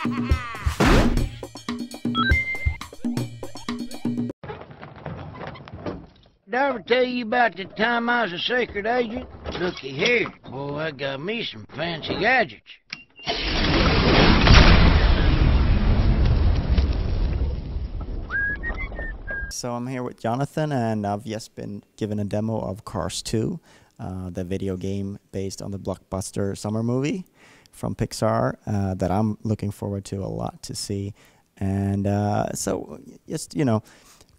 Did I ever tell you about the time I was a secret agent? Looky here. Boy, I got me some fancy gadgets. So I'm here with Jonathan, and I've just been given a demo of Cars 2, the video game based on the blockbuster summer movie from Pixar that I'm looking forward to a lot to see. And so just, you know,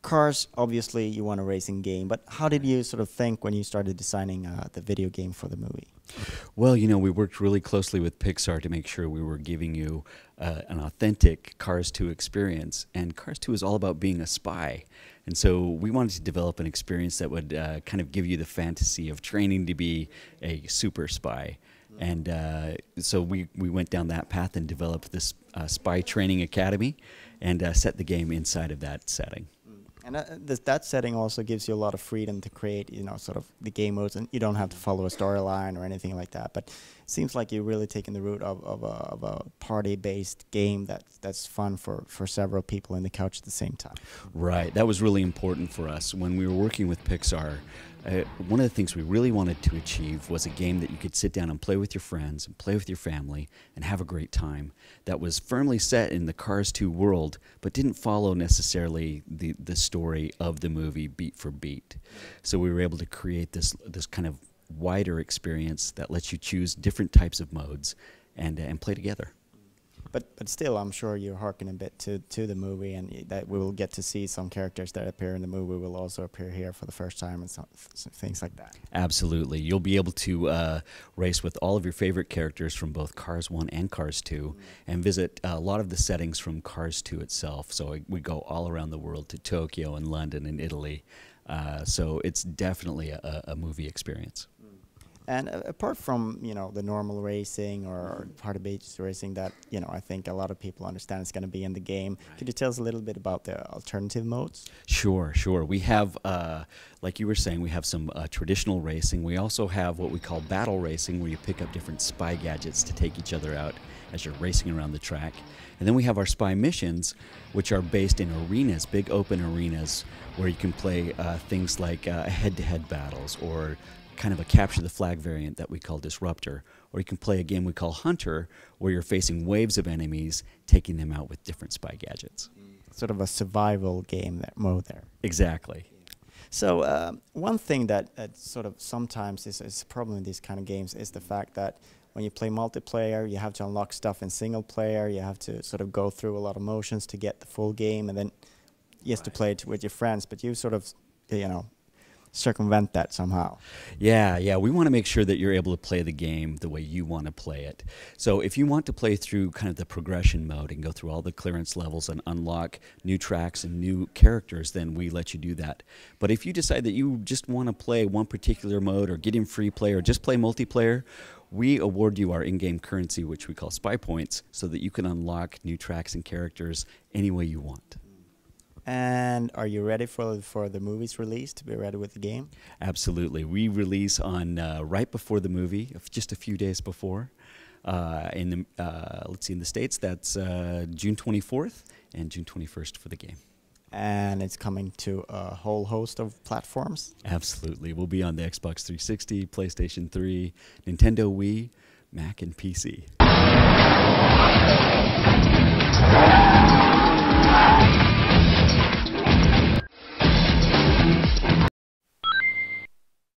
Cars, obviously you want a racing game, but how did you sort of think when you started designing the video game for the movie? Well, you know, we worked really closely with Pixar to make sure we were giving you an authentic Cars 2 experience. And Cars 2 is all about being a spy. And so we wanted to develop an experience that would kind of give you the fantasy of training to be a super spy. And so we went down that path and developed this spy training academy and set the game inside of that setting. And that setting also gives you a lot of freedom to create, you know, sort of the game modes, and you don't have to follow a storyline or anything like that. But it seems like you're really taking the route of a party-based game that's fun for several people in the couch at the same time. Right. That was really important for us. When we were working with Pixar, one of the things we really wanted to achieve was a game that you could sit down and play with your friends and play with your family and have a great time, that was firmly set in the Cars 2 world, but didn't follow necessarily the story of the movie beat for beat. So we were able to create this kind of wider experience that lets you choose different types of modes and play together. But still, I'm sure you're harking a bit to the movie, and that we will get to see some characters that appear in the movie will also appear here for the first time, and some things like that. Absolutely. You'll be able to race with all of your favorite characters from both Cars 1 and Cars 2, and visit a lot of the settings from Cars 2 itself. So we go all around the world to Tokyo and London and Italy. So it's definitely a movie experience. And apart from, you know, the normal racing or party-based racing that, you know, I think a lot of people understand is going to be in the game, could you tell us a little bit about the alternative modes? Sure. We have, like you were saying, we have some traditional racing. We also have what we call battle racing, where you pick up different spy gadgets to take each other out as you're racing around the track. And then we have our spy missions, which are based in arenas, big open arenas, where you can play things like head-to-head battles, or kind of a capture the flag variant that we call Disruptor. Or you can play a game we call Hunter, where you're facing waves of enemies, taking them out with different spy gadgets. Sort of a survival game mode there. Exactly. So one thing that sort of sometimes is a problem in these kind of games is the fact that when you play multiplayer, you have to unlock stuff in single player, you have to sort of go through a lot of motions to get the full game, and then yes, to play it with your friends, but you sort of, you know, circumvent that somehow. Yeah, we want to make sure that you're able to play the game the way you want to play it. So if you want to play through kind of the progression mode and go through all the clearance levels and unlock new tracks and new characters, then we let you do that. But if you decide that you just want to play one particular mode, or get in free play, or just play multiplayer, we award you our in-game currency, which we call spy points, so that you can unlock new tracks and characters any way you want. And are you ready for the movie's release, to be ready with the game? Absolutely. We release on right before the movie, just a few days before. Let's see, in the States, that's June 24th and June 21st for the game. And it's coming to a whole host of platforms? Absolutely. We'll be on the Xbox 360, PlayStation 3, Nintendo Wii, Mac, and PC.